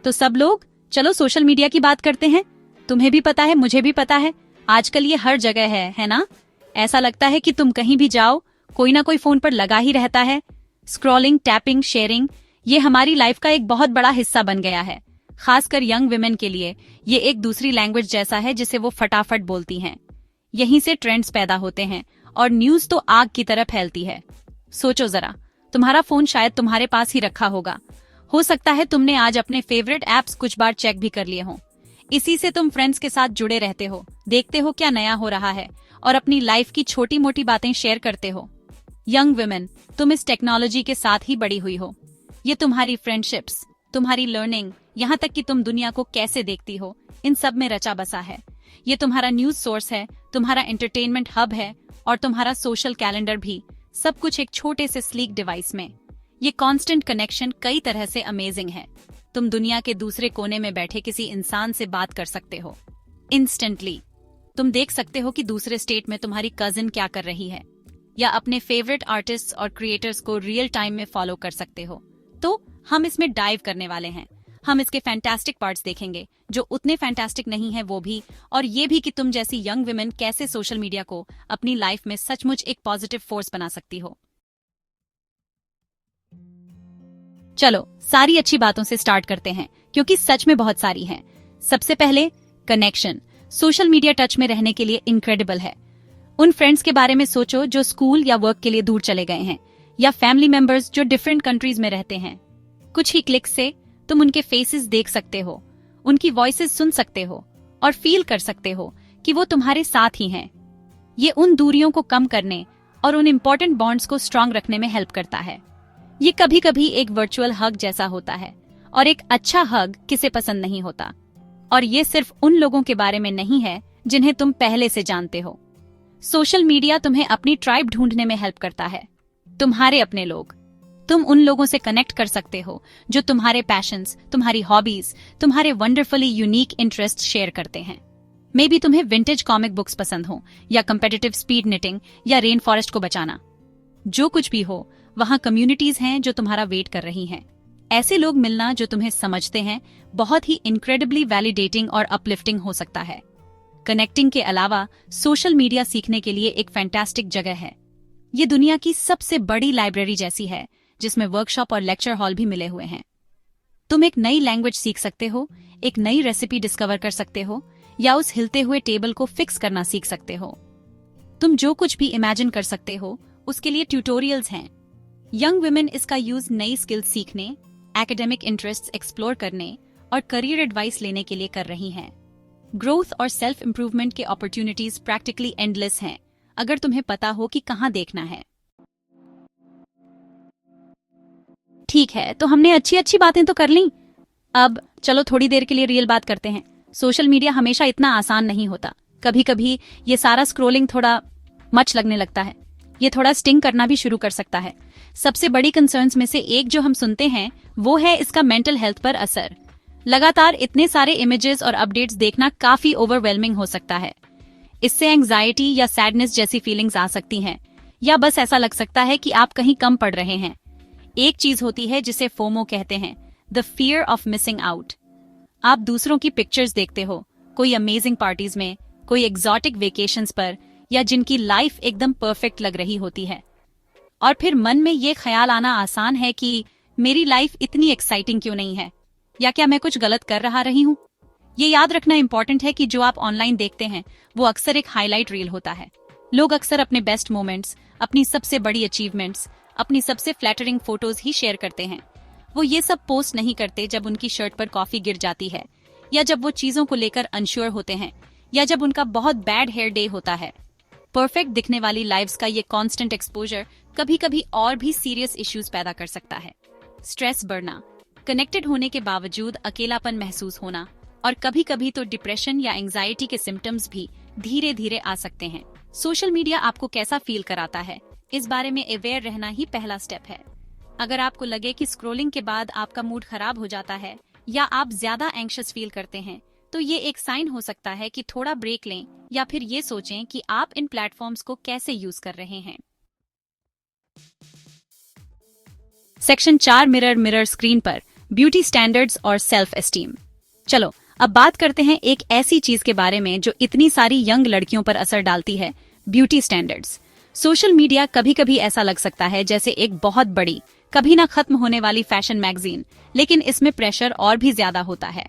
तो सब लोग चलो सोशल मीडिया की बात करते हैं। तुम्हें भी पता है, मुझे भी पता है, आजकल ये हर जगह है ना? ऐसा लगता है कि तुम कहीं भी जाओ कोई ना कोई फोन पर लगा ही रहता है। स्क्रॉलिंग, टैपिंग, शेयरिंग, ये हमारी लाइफ का एक बहुत बड़ा हिस्सा बन गया है। खासकर यंग विमेन के लिए ये एक दूसरी लैंग्वेज जैसा है जिसे वो फटाफट बोलती हैं। यहीं से ट्रेंड्स पैदा होते हैं और न्यूज तो आग की तरह फैलती है। सोचो जरा, तुम्हारा फोन शायद तुम्हारे पास ही रखा होगा। हो सकता है तुमने आज अपने फेवरेट एप्स कुछ बार चेक भी कर लिए हों। इसी से तुम फ्रेंड्स के साथ जुड़े रहते हो, देखते हो क्या नया हो रहा है और अपनी लाइफ की छोटी मोटी बातें शेयर करते हो। यंग वुमेन, तुम इस टेक्नोलॉजी के साथ ही बड़ी हुई हो। ये तुम्हारी फ्रेंडशिप्स, तुम्हारी लर्निंग, यहाँ तक कि तुम दुनिया को कैसे देखती हो, इन सब में रचा बसा है। ये तुम्हारा न्यूज सोर्स है, तुम्हारा एंटरटेनमेंट हब है और तुम्हारा सोशल कैलेंडर भी, सब कुछ एक छोटे से स्लीक डिवाइस में। ये कांस्टेंट कनेक्शन कई तरह से अमेजिंग है। तुम दुनिया के दूसरे कोने में बैठे किसी इंसान से बात कर सकते हो इंस्टेंटली। तुम देख सकते हो कि दूसरे स्टेट में तुम्हारी कजिन क्या कर रही है, या अपने फेवरेट आर्टिस्ट और क्रिएटर्स को रियल टाइम में फॉलो कर सकते हो। तो हम इसमें डाइव करने वाले हैं। हम इसके फैंटास्टिक पार्ट्स देखेंगे, जो उतने फैंटास्टिक नहीं है वो भी, और ये भी कि तुम जैसी यंग वुमेन कैसे सोशल मीडिया को अपनी लाइफ में सचमुच एक पॉजिटिव फोर्स बना सकती हो। चलो सारी अच्छी बातों से स्टार्ट करते हैं, क्योंकि सच में बहुत सारी हैं। सबसे पहले कनेक्शन। सोशल मीडिया टच में रहने के लिए इनक्रेडिबल है। उन फ्रेंड्स के बारे में सोचो जो स्कूल या वर्क के लिए दूर चले गए हैं, या फैमिली मेंबर्स जो डिफरेंट कंट्रीज में रहते हैं। कुछ ही क्लिक से तुम उनके फेसेस देख सकते हो, उनकी वॉइसेस सुन सकते हो और फील कर सकते हो कि वो तुम्हारे साथ ही हैं। ये उन दूरियों को कम करने और उन इम्पोर्टेंट बॉन्ड्स को स्ट्रांग रखने में हेल्प करता है। ये कभी कभी एक वर्चुअल हग जैसा होता है, और एक अच्छा हग किसे पसंद नहीं होता। और ये सिर्फ उन लोगों के बारे में नहीं है जिन्हें तुम पहले से जानते हो। सोशल मीडिया तुम्हें अपनी ट्राइब ढूंढने में हेल्प करता है, तुम्हारे अपने लोग। तुम उन लोगों से कनेक्ट कर सकते हो जो तुम्हारे पैशंस, तुम्हारी हॉबीज, तुम्हारे वंडरफुली यूनिक इंटरेस्ट शेयर करते हैं। मे बी तुम्हें विंटेज कॉमिक बुक्स पसंद हो, या कंपेटिटिव स्पीड निटिंग, या रेन फॉरेस्ट को बचाना। जो कुछ भी हो, वहाँ कम्युनिटीज हैं जो तुम्हारा वेट कर रही हैं। ऐसे लोग मिलना जो तुम्हें समझते हैं बहुत ही इनक्रेडिबली वैलिडेटिंग और अपलिफ्टिंग हो सकता है। कनेक्टिंग के अलावा सोशल मीडिया सीखने के लिए एक फैंटास्टिक जगह है। ये दुनिया की सबसे बड़ी लाइब्रेरी जैसी है, जिसमें वर्कशॉप और लेक्चर हॉल भी मिले हुए हैं। तुम एक नई लैंग्वेज सीख सकते हो, एक नई रेसिपी डिस्कवर कर सकते हो, या उस हिलते हुए टेबल को फिक्स करना सीख सकते हो। तुम जो कुछ भी इमेजिन कर सकते हो, उसके लिए ट्यूटोरियल्स हैं। यंग वुमेन इसका यूज नई स्किल्स सीखने, एकेडमिक इंटरेस्ट्स एक्सप्लोर करने और करियर एडवाइस लेने के लिए कर रही हैं। ग्रोथ और सेल्फ इंप्रूवमेंट के अपॉर्चुनिटीज प्रैक्टिकली एंडलेस हैं, अगर तुम्हें पता हो कि कहाँ देखना है। ठीक है, तो हमने अच्छी अच्छी बातें तो कर ली। अब चलो थोड़ी देर के लिए रियल बात करते हैं। सोशल मीडिया हमेशा इतना आसान नहीं होता। कभी कभी ये सारा स्क्रोलिंग थोड़ा मच लगने लगता है। ये थोड़ा स्टिंग करना भी शुरू कर सकता है। सबसे बड़ी कंसर्न्स में से एक जो हम सुनते हैं वो है इसका मेंटल हेल्थ पर असर। लगातार इतने सारे इमेजेस और अपडेट्स देखना काफी ओवरवेलमिंग हो सकता है। इससे एंग्जाइटी या सैडनेस जैसी फीलिंग्स आ सकती हैं, या बस ऐसा लग सकता है कि आप कहीं कम पड़ रहे हैं। एक चीज होती है जिसे फोमो कहते हैं, the fear of missing out. आप दूसरों की पिक्चर्स देखते हो, कोई अमेजिंग पार्टीज में, कोई एग्जॉटिक वेकेशंस पर, या जिनकी लाइफ एकदम परफेक्ट लग रही होती है। और फिर मन में ये ख्याल आना आसान है कि मेरी लाइफ इतनी एक्साइटिंग क्यों नहीं है, या क्या मैं कुछ गलत कर रही हूँ। ये याद रखना इंपॉर्टेंट है कि जो आप ऑनलाइन देखते हैं वो अक्सर एक हाईलाइट रील होता है। लोग अक्सर अपने बेस्ट मोमेंट्स, अपनी सबसे बड़ी अचीवमेंट्स, अपनी सबसे फ्लैटरिंग फोटोज ही शेयर करते हैं। वो ये सब पोस्ट नहीं करते जब उनकी शर्ट पर कॉफी गिर जाती है, या जब वो चीजों को लेकर अनश्योर होते हैं, या जब उनका बहुत बैड हेयर डे होता है। परफेक्ट दिखने वाली लाइव्स का ये कांस्टेंट एक्सपोजर कभी कभी और भी सीरियस इश्यूज पैदा कर सकता है। स्ट्रेस बढ़ना, कनेक्टेड होने के बावजूद अकेलापन महसूस होना, और कभी कभी तो डिप्रेशन या एंजाइटी के सिम्टम्स भी धीरे धीरे आ सकते हैं। सोशल मीडिया आपको कैसा फील कराता है, इस बारे में अवेयर रहना ही पहला स्टेप है। अगर आपको लगे कि स्क्रोलिंग के बाद आपका मूड खराब हो जाता है, या आप ज्यादा एंग्शियस फील करते हैं, तो ये एक साइन हो सकता है कि थोड़ा ब्रेक लें, या फिर ये सोचें कि आप इन प्लेटफॉर्म्स को कैसे यूज कर रहे हैं। सेक्शन 4 मिरर स्क्रीन पर ब्यूटी स्टैंडर्ड्स और सेल्फ एस्टीम। चलो अब बात करते हैं एक ऐसी चीज के बारे में जो इतनी सारी यंग लड़कियों पर असर डालती है, ब्यूटी स्टैंडर्ड्स। सोशल मीडिया कभी कभी ऐसा लग सकता है जैसे एक बहुत बड़ी, कभी ना खत्म होने वाली फैशन मैगजीन, लेकिन इसमें प्रेशर और भी ज्यादा होता है।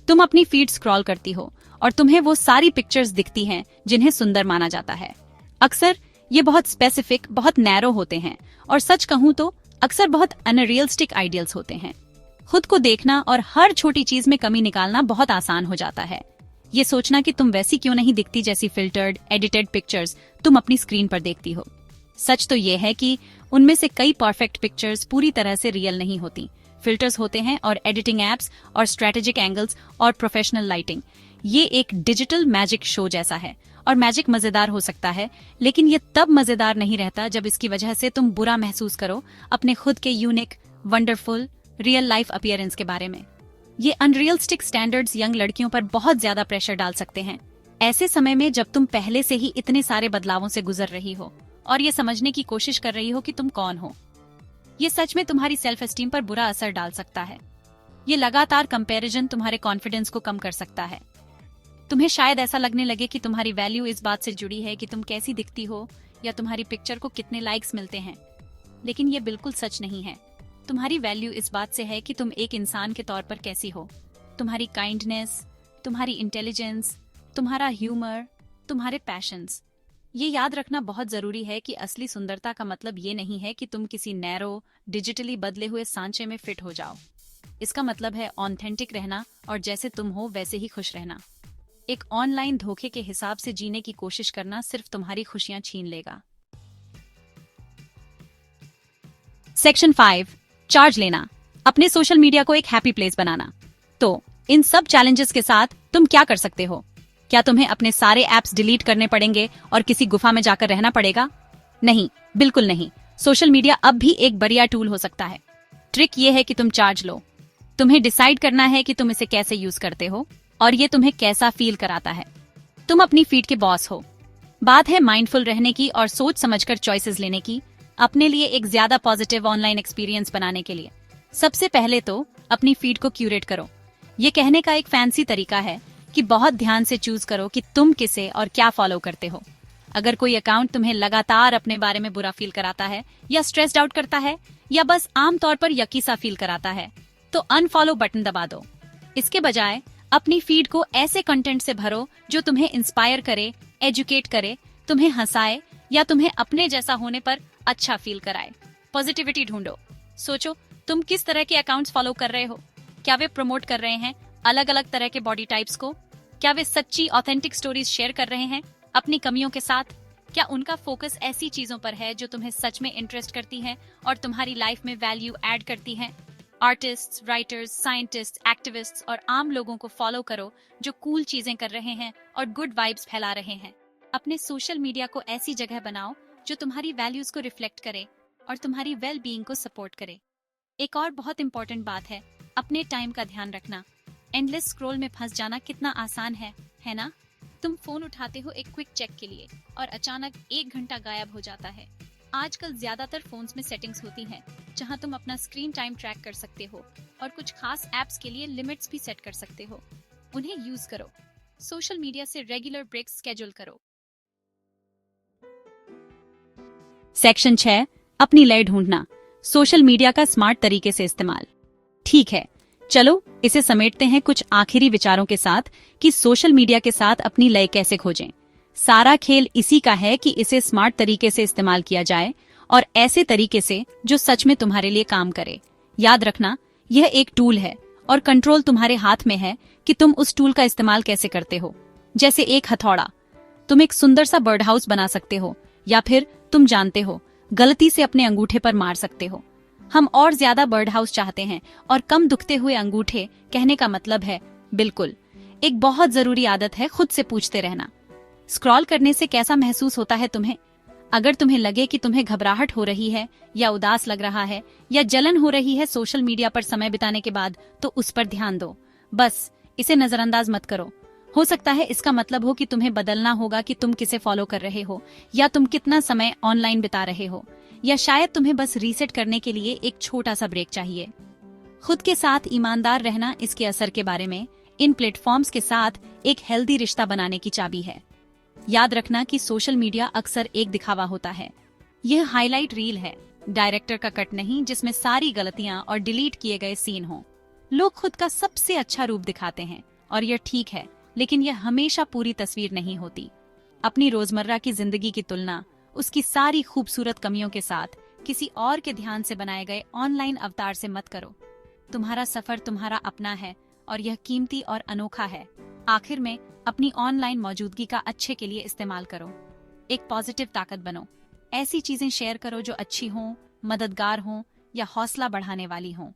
तुम अपनी फीड स्क्रॉल करती हो और तुम्हें वो सारी पिक्चर्स दिखती हैं जिन्हें सुंदर माना जाता है। अक्सर ये बहुत स्पेसिफिक, बहुत नैरो होते हैं और सच कहूं तो अक्सर बहुत अनरियलिस्टिक आइडियल्स होते हैं। खुद को देखना और हर छोटी चीज में कमी निकालना बहुत आसान हो जाता है। ये सोचना कि तुम वैसी क्यों नहीं दिखती जैसी फिल्टर्ड, एडिटेड पिक्चर्स तुम अपनी स्क्रीन पर देखती हो। सच तो ये है कि उनमें से कई परफेक्ट पिक्चर्स पूरी तरह से रियल नहीं होती। फिल्टर्स होते हैं और एडिटिंग एप्स और स्ट्रेटेजिक एंगल्स और प्रोफेशनल लाइटिंग। ये एक डिजिटल मैजिक शो जैसा है और मैजिक मजेदार हो सकता है, लेकिन ये तब मजेदार नहीं रहता जब इसकी वजह से तुम बुरा महसूस करो अपने खुद के unique, wonderful, real life appearance के बारे में। ये अनरियलिस्टिक स्टैंडर्ड्स यंग लड़कियों पर बहुत ज्यादा प्रेशर डाल सकते हैं, ऐसे समय में जब तुम पहले से ही इतने सारे बदलावों से गुजर रही हो और ये समझने की कोशिश कर रही हो कि तुम कौन हो। ये सच में तुम्हारी सेल्फ एस्टीम पर बुरा असर डाल सकता है। ये लगातार कंपैरिजन तुम्हारे कॉन्फिडेंस को कम कर सकता है। तुम्हें शायद ऐसा लगने लगे कि तुम्हारी वैल्यू इस बात से जुड़ी है कि तुम कैसी दिखती हो या तुम्हारी पिक्चर को कितने लाइक्स मिलते हैं, लेकिन ये बिल्कुल सच नहीं है। तुम्हारी वैल्यू इस बात से है कि तुम एक इंसान के तौर पर कैसी हो। तुम्हारी काइंडनेस, तुम्हारी इंटेलिजेंस, तुम्हारा ह्यूमर, तुम्हारे पैशंस। ये याद रखना बहुत जरूरी है कि असली सुंदरता का मतलब ये नहीं है कि तुम किसी नैरो, डिजिटली बदले हुए सांचे में फिट हो जाओ। इसका मतलब है ऑथेंटिक रहना और जैसे तुम हो वैसे ही खुश रहना। एक ऑनलाइन धोखे के हिसाब से जीने की कोशिश करना सिर्फ तुम्हारी खुशियां छीन लेगा। सेक्शन 5, चार्ज लेना, अपने सोशल मीडिया को एक हैप्पी प्लेस बनाना। तो इन सब चैलेंजेस के साथ तुम क्या कर सकते हो? क्या तुम्हें अपने सारे ऐप्स डिलीट करने पड़ेंगे और किसी गुफा में जाकर रहना पड़ेगा? नहीं, बिल्कुल नहीं। सोशल मीडिया अब भी एक बढ़िया टूल हो सकता है। ट्रिक ये है कि तुम चार्ज लो। तुम्हें डिसाइड करना है कि तुम इसे कैसे यूज करते हो और ये तुम्हें कैसा फील कराता है। तुम अपनी फीड के बॉस हो। बात है माइंडफुल रहने की और सोच समझकर चॉइसेस लेने की, अपने लिए एक ज्यादा पॉजिटिव ऑनलाइन एक्सपीरियंस बनाने के लिए। सबसे पहले तो अपनी फीड को क्यूरेट करो। ये कहने का एक फैंसी तरीका है कि बहुत ध्यान से चूज करो कि तुम किसे और क्या फॉलो करते हो। अगर कोई अकाउंट तुम्हें लगातार अपने बारे में बुरा फील कराता है या स्ट्रेस्ड आउट करता है या बस आमतौर पर यकी सा फील कराता है, तो अनफॉलो बटन दबा दो। इसके बजाय अपनी फीड को ऐसे कंटेंट से भरो जो तुम्हें इंस्पायर करे, एजुकेट करे, तुम्हें हंसाए या तुम्हें अपने जैसा होने पर अच्छा फील कराए। पॉजिटिविटी ढूंढो। सोचो तुम किस तरह के अकाउंट्स फॉलो कर रहे हो। क्या वे प्रमोट कर रहे हैं अलग अलग तरह के बॉडी टाइप्स को? क्या वे सच्ची ऑथेंटिक स्टोरीज शेयर कर रहे हैं अपनी कमियों के साथ? क्या उनका फोकस ऐसी चीजों पर है जो तुम्हें सच में इंटरेस्ट करती हैं और तुम्हारी लाइफ में वैल्यू ऐड करती हैं? आर्टिस्ट्स, राइटर्स, साइंटिस्ट, एक्टिविस्ट्स और आम लोगों को फॉलो करो जो कूल चीजें कर रहे हैं और गुड वाइब्स फैला रहे हैं। अपने सोशल मीडिया को ऐसी जगह बनाओ जो तुम्हारी वैल्यूज को रिफ्लेक्ट करे और तुम्हारी वेल बीइंग को सपोर्ट करे। एक और बहुत इंपॉर्टेंट बात है अपने टाइम का ध्यान रखना। एंडलेस स्क्रॉल में फंस जाना कितना आसान है ना? तुम फोन उठाते हो एक क्विक चेक के लिए और अचानक 1 घंटा गायब हो जाता है। आजकल ज्यादातर फोन्स में सेटिंग्स होती हैं जहां तुम अपना स्क्रीन टाइम ट्रैक कर सकते हो और कुछ खास एप्स के लिए लिमिट्स भी सेट कर सकते हो। उन्हें यूज करो। सोशल मीडिया से रेगुलर ब्रेक्स स्केड्यूल करो। सेक्शन 6, अपनी लय ढूंढना, सोशल मीडिया का स्मार्ट तरीके से इस्तेमाल। ठीक है, चलो इसे समेटते हैं कुछ आखिरी विचारों के साथ कि सोशल मीडिया के साथ अपनी लय कैसे खोजें। सारा खेल इसी का है कि इसे स्मार्ट तरीके से इस्तेमाल किया जाए और ऐसे तरीके से जो सच में तुम्हारे लिए काम करे। याद रखना, यह एक टूल है और कंट्रोल तुम्हारे हाथ में है कि तुम उस टूल का इस्तेमाल कैसे करते हो। जैसे एक हथौड़ा, तुम एक सुंदर सा बर्ड हाउस बना सकते हो या फिर तुम जानते हो गलती से अपने अंगूठे पर मार सकते हो। हम और ज्यादा बर्ड हाउस चाहते हैं और कम दुखते हुए अंगूठे। कहने का मतलब है बिल्कुल। एक बहुत जरूरी आदत है खुद से पूछते रहना, स्क्रॉल करने से कैसा महसूस होता है तुम्हें? अगर तुम्हें लगे कि तुम्हें घबराहट हो रही है या उदास लग रहा है या जलन हो रही है सोशल मीडिया पर समय बिताने के बाद, तो उस पर ध्यान दो। बस इसे नजरअंदाज मत करो। हो सकता है इसका मतलब हो कि तुम्हें बदलना होगा कि तुम किसे फॉलो कर रहे हो या तुम कितना समय ऑनलाइन बिता रहे हो, या शायद तुम्हें बस रीसेट करने के लिए एक छोटा सा ब्रेक चाहिए। खुद के साथ ईमानदार रहना इसके असर के बारे में इन प्लेटफॉर्म्स के साथ एक हेल्दी रिश्ता बनाने की चाबी है। याद रखना कि सोशल मीडिया अक्सर एक दिखावा होता है। यह हाईलाइट रील है, डायरेक्टर का कट नहीं जिसमें सारी गलतियां और डिलीट किए गए सीन हों। लोग खुद का सबसे अच्छा रूप दिखाते हैं और यह ठीक है, लेकिन यह हमेशा पूरी तस्वीर नहीं होती। अपनी रोजमर्रा की जिंदगी की तुलना उसकी सारी खूबसूरत कमियों के साथ किसी और के ध्यान से बनाए गए ऑनलाइन अवतार से मत करो। तुम्हारा सफर तुम्हारा अपना है और यह कीमती और अनोखा है। आखिर में अपनी ऑनलाइन मौजूदगी का अच्छे के लिए इस्तेमाल करो। एक पॉजिटिव ताकत बनो। ऐसी चीजें शेयर करो जो अच्छी हों, मददगार हों या हौसला बढ़ाने वाली हों।